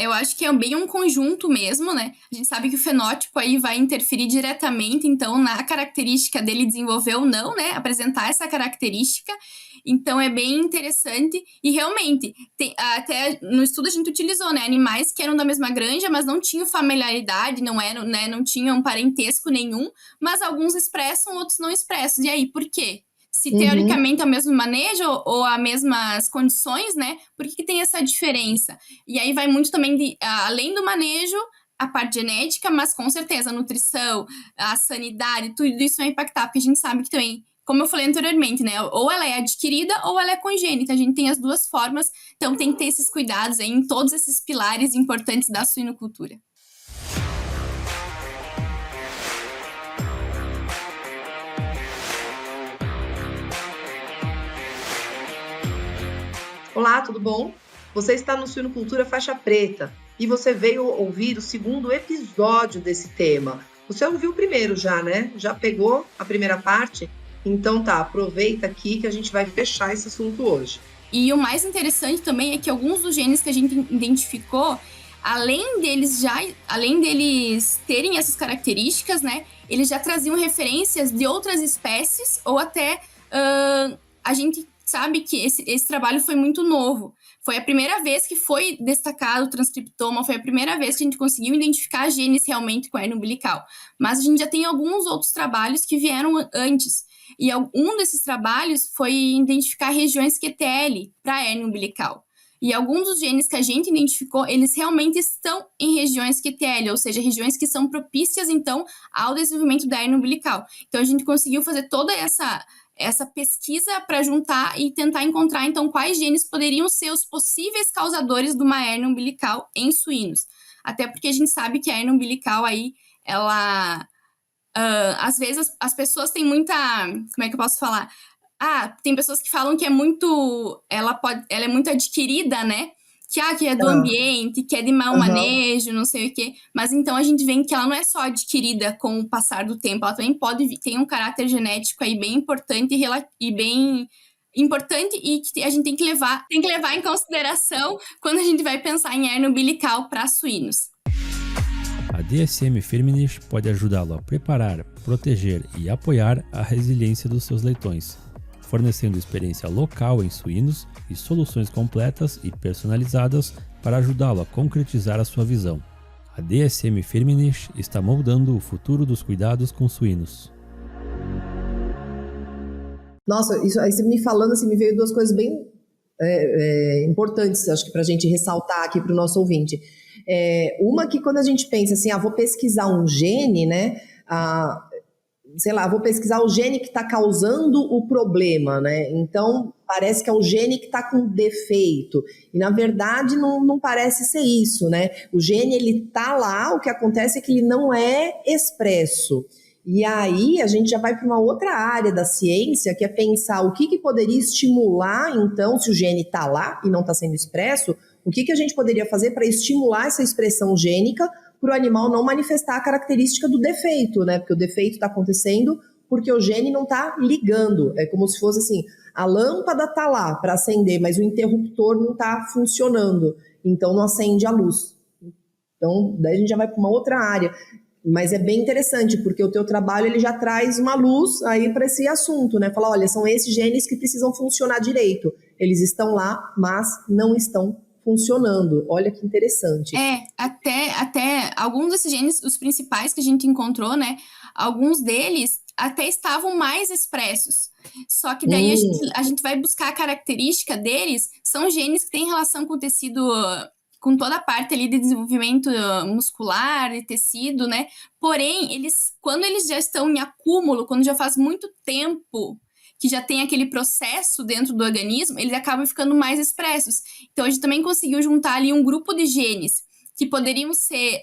eu acho que é bem um conjunto mesmo, né? A gente sabe que o fenótipo aí vai interferir diretamente, então, na característica dele desenvolver ou não, né? Apresentar essa característica. Então, é bem interessante. E, realmente, até no estudo a gente utilizou, né? Animais que eram da mesma granja, mas não tinham familiaridade, não eram, né? Não tinham parentesco nenhum, mas alguns expressam, outros não expressam. E aí, por quê? Se Uhum. teoricamente é o mesmo manejo ou as mesmas condições, né? Por que tem essa diferença? E aí vai muito também além do manejo, a parte genética, mas com certeza a nutrição, a sanidade, tudo isso vai impactar, porque a gente sabe que também, como eu falei anteriormente, né? Ou ela é adquirida ou ela é congênita. A gente tem as duas formas, então tem que ter esses cuidados aí em todos esses pilares importantes da suinocultura. Olá, tudo bom? Você está no Suinocultura Faixa Preta e você veio ouvir o segundo episódio desse tema. Você ouviu o primeiro já, né? Já pegou a primeira parte? Então tá, aproveita aqui que a gente vai fechar esse assunto hoje. E o mais interessante também é que alguns dos genes que a gente identificou, além deles terem essas características, né, eles já traziam referências de outras espécies ou até a gente sabe que esse trabalho foi muito novo. Foi a primeira vez que foi destacado o transcriptoma, foi a primeira vez que a gente conseguiu identificar genes realmente com a hernia umbilical. Mas a gente já tem alguns outros trabalhos que vieram antes. E um desses trabalhos foi identificar regiões QTL para a hernia umbilical. E alguns dos genes que a gente identificou, eles realmente estão em regiões QTL, ou seja, regiões que são propícias, então, ao desenvolvimento da hernia umbilical. Então, a gente conseguiu fazer toda essa pesquisa para juntar e tentar encontrar, então, quais genes poderiam ser os possíveis causadores de uma hernia umbilical em suínos. Até porque a gente sabe que a hernia umbilical aí, ela às vezes as pessoas têm muita. Como é que eu posso falar? Tem pessoas que falam que é muito. Ela é muito adquirida, né? Que é do Ah, ambiente, que é de mau aham. manejo, não sei o quê. Mas então a gente vê que ela não é só adquirida com o passar do tempo, ela também tem um caráter genético aí bem importante e bem importante e que a gente tem que levar em consideração quando a gente vai pensar em hernia umbilical para suínos. A DSM Firmenich pode ajudá-lo a preparar, proteger e apoiar a resiliência dos seus leitões, fornecendo experiência local em suínos e soluções completas e personalizadas para ajudá-lo a concretizar a sua visão. A DSM Firmenich está moldando o futuro dos cuidados com suínos. Nossa, isso aí você me falando assim, me veio duas coisas bem importantes, acho que para a gente ressaltar aqui para o nosso ouvinte. Uma que quando a gente pensa assim, vou pesquisar um gene, né? Sei lá, vou pesquisar o gene que está causando o problema, né? Então, parece que é o gene que está com defeito. E, na verdade, não parece ser isso, né? O gene, ele está lá, o que acontece é que ele não é expresso. E aí, a gente já vai para uma outra área da ciência, que é pensar o que poderia estimular, então, se o gene está lá e não está sendo expresso, o que a gente poderia fazer para estimular essa expressão gênica para o animal não manifestar a característica do defeito, né? Porque o defeito está acontecendo porque o gene não está ligando. É como se fosse assim, a lâmpada está lá para acender, mas o interruptor não está funcionando, então não acende a luz. Então, daí a gente já vai para uma outra área. Mas é bem interessante, porque o teu trabalho ele já traz uma luz aí para esse assunto, né? Fala, olha, são esses genes que precisam funcionar direito. Eles estão lá, mas não estão funcionando. Olha que interessante. Até alguns desses genes, os principais que a gente encontrou, né? Alguns deles até estavam mais expressos. Só que daí a gente vai buscar a característica deles, são genes que têm relação com o tecido, com toda a parte ali de desenvolvimento muscular e tecido, né? Porém, quando eles já estão em acúmulo, quando já faz muito tempo que já tem aquele processo dentro do organismo, eles acabam ficando mais expressos. Então, a gente também conseguiu juntar ali um grupo de genes que poderiam ser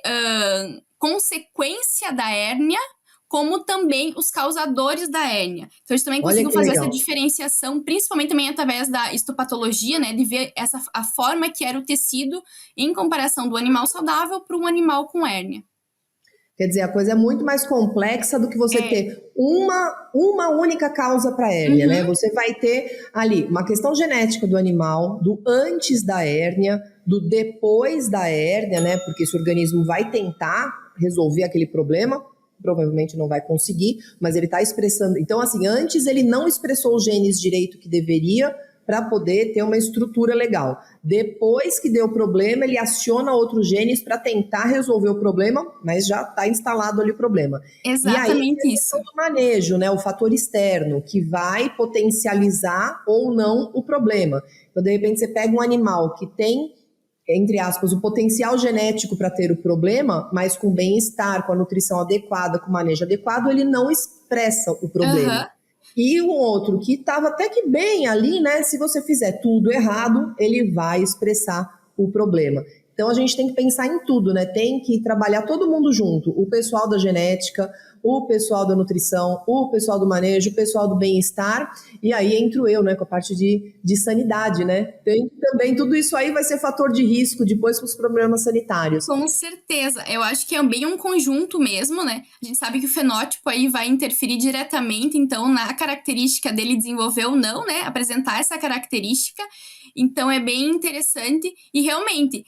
consequência da hérnia, como também os causadores da hérnia. Então, a gente também Olha conseguiu que fazer essa legal. diferenciação, principalmente também através da histopatologia, né, de ver a forma que era o tecido em comparação do animal saudável para um animal com hérnia. Quer dizer, a coisa é muito mais complexa do que você É. ter uma única causa para a hérnia, né? Uhum. Você vai ter ali uma questão genética do animal, do antes da hérnia, do depois da hérnia, né? Porque esse organismo vai tentar resolver aquele problema, provavelmente não vai conseguir, mas ele está expressando. Então, assim, antes ele não expressou os genes direito que deveria para poder ter uma estrutura legal. Depois que deu problema, ele aciona outros genes para tentar resolver o problema, mas já está instalado ali o problema. Exatamente e aí, isso. do manejo, né, o fator externo, que vai potencializar ou não o problema. Então, de repente, você pega um animal que tem, entre aspas, o potencial genético para ter o problema, mas com bem-estar, com a nutrição adequada, com o manejo adequado, ele não expressa o problema. E o outro que estava até que bem ali, né? Se você fizer tudo errado, ele vai expressar o problema. Então a gente tem que pensar em tudo, né? Tem que trabalhar todo mundo junto. O pessoal da genética, o pessoal da nutrição, o pessoal do manejo, o pessoal do bem-estar. E aí entro eu, né? Com a parte de sanidade, né? Tem também tudo isso aí vai ser fator de risco depois com os problemas sanitários. Com certeza. Eu acho que é bem um conjunto mesmo, né? A gente sabe que o fenótipo aí vai interferir diretamente, então, na característica dele desenvolver ou não, né? Apresentar essa característica. Então, é bem interessante. E, realmente,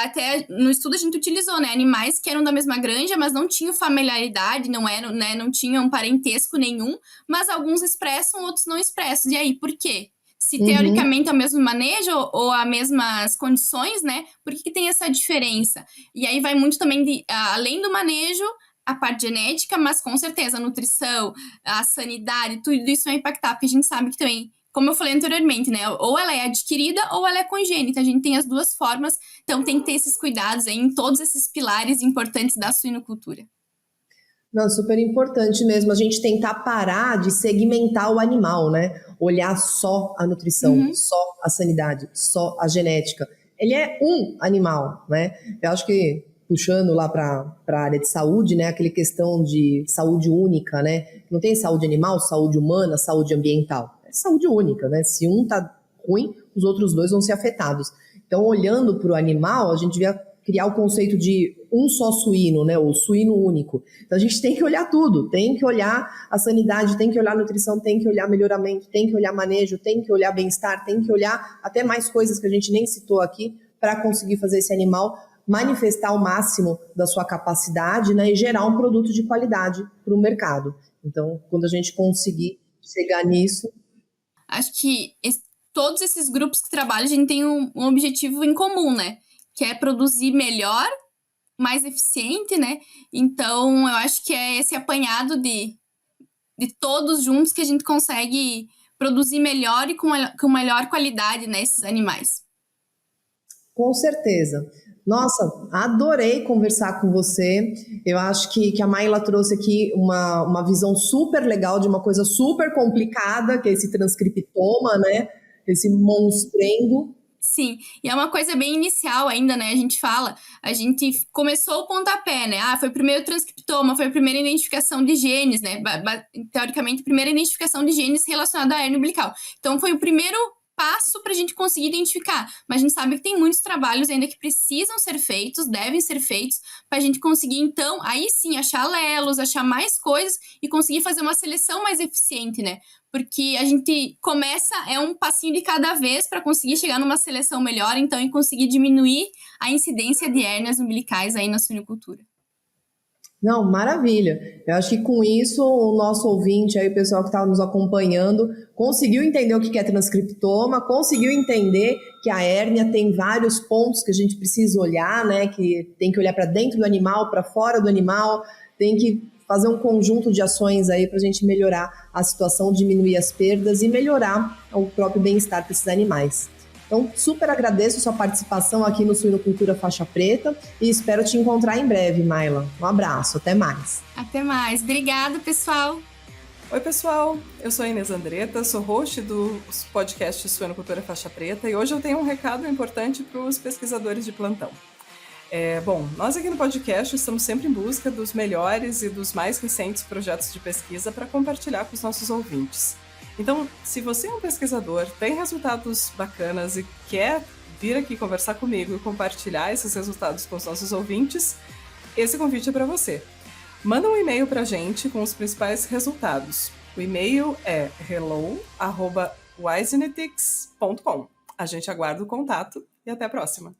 até no estudo a gente utilizou, né? Animais que eram da mesma granja, mas não tinham familiaridade, não tinham parentesco nenhum. Mas alguns expressam, outros não expressam. E aí, por quê? Se teoricamente é o mesmo manejo ou as mesmas condições, né? Por que tem essa diferença? E aí vai muito também além do manejo, a parte genética, mas com certeza a nutrição, a sanidade, tudo isso vai impactar, porque a gente sabe que também, como eu falei anteriormente, né? Ou ela é adquirida ou ela é congênita. A gente tem as duas formas, então tem que ter esses cuidados aí em todos esses pilares importantes da suinocultura. Não, super importante mesmo a gente tentar parar de segmentar o animal, né? Olhar só a nutrição, só a sanidade, só a genética. Ele é um animal, né? Eu acho que, puxando lá para a área de saúde, né? Aquela questão de saúde única, né? Não tem saúde animal, saúde humana, saúde ambiental. É saúde única, né? Se um tá ruim, os outros dois vão ser afetados. Então, olhando para o animal, a gente devia criar o conceito de um só suíno, né, ou suíno único. Então a gente tem que olhar tudo, tem que olhar a sanidade, tem que olhar a nutrição, tem que olhar melhoramento, tem que olhar manejo, tem que olhar bem-estar, tem que olhar até mais coisas que a gente nem citou aqui para conseguir fazer esse animal manifestar o máximo da sua capacidade, né, e gerar um produto de qualidade para o mercado. Então, quando a gente conseguir chegar nisso... Acho que todos esses grupos que trabalham, a gente tem um objetivo em comum, né? Que é produzir melhor, mais eficiente, né? Então, eu acho que é esse apanhado de todos juntos que a gente consegue produzir melhor e com melhor qualidade, né, esses animais. Com certeza. Nossa, adorei conversar com você. Eu acho que a Mayla trouxe aqui uma visão super legal de uma coisa super complicada, que é esse transcriptoma, né? Esse monstrengo. Sim, e é uma coisa bem inicial ainda, né? A gente começou o pontapé, né? Foi o primeiro transcriptoma, foi a primeira identificação de genes, né? Teoricamente, a primeira identificação de genes relacionada à hérnia umbilical. Então, foi o primeiro passo para a gente conseguir identificar. Mas a gente sabe que tem muitos trabalhos ainda que precisam ser feitos, devem ser feitos, para a gente conseguir, então, aí sim, achar alelos, achar mais coisas e conseguir fazer uma seleção mais eficiente, né? Porque a gente começa, é um passinho de cada vez para conseguir chegar numa seleção melhor, então, e conseguir diminuir a incidência de hérnias umbilicais aí na suinocultura. Não, maravilha. Eu acho que com isso o nosso ouvinte aí, o pessoal que está nos acompanhando, conseguiu entender o que é transcriptoma, conseguiu entender que a hérnia tem vários pontos que a gente precisa olhar, né? Que tem que olhar para dentro do animal, para fora do animal, tem que fazer um conjunto de ações aí para a gente melhorar a situação, diminuir as perdas e melhorar o próprio bem-estar para esses animais. Então, super agradeço a sua participação aqui no Suinocultura Faixa Preta e espero te encontrar em breve, Mayla. Um abraço, até mais. Até mais. Obrigada, pessoal. Oi, pessoal. Eu sou a Inês Andretta, sou host do podcast Suinocultura Faixa Preta e hoje eu tenho um recado importante para os pesquisadores de plantão. Bom, nós aqui no podcast estamos sempre em busca dos melhores e dos mais recentes projetos de pesquisa para compartilhar com os nossos ouvintes. Então, se você é um pesquisador, tem resultados bacanas e quer vir aqui conversar comigo e compartilhar esses resultados com os nossos ouvintes, esse convite é para você. Manda um e-mail para a gente com os principais resultados. O e-mail é hello@wisenetics.com. A gente aguarda o contato e até a próxima.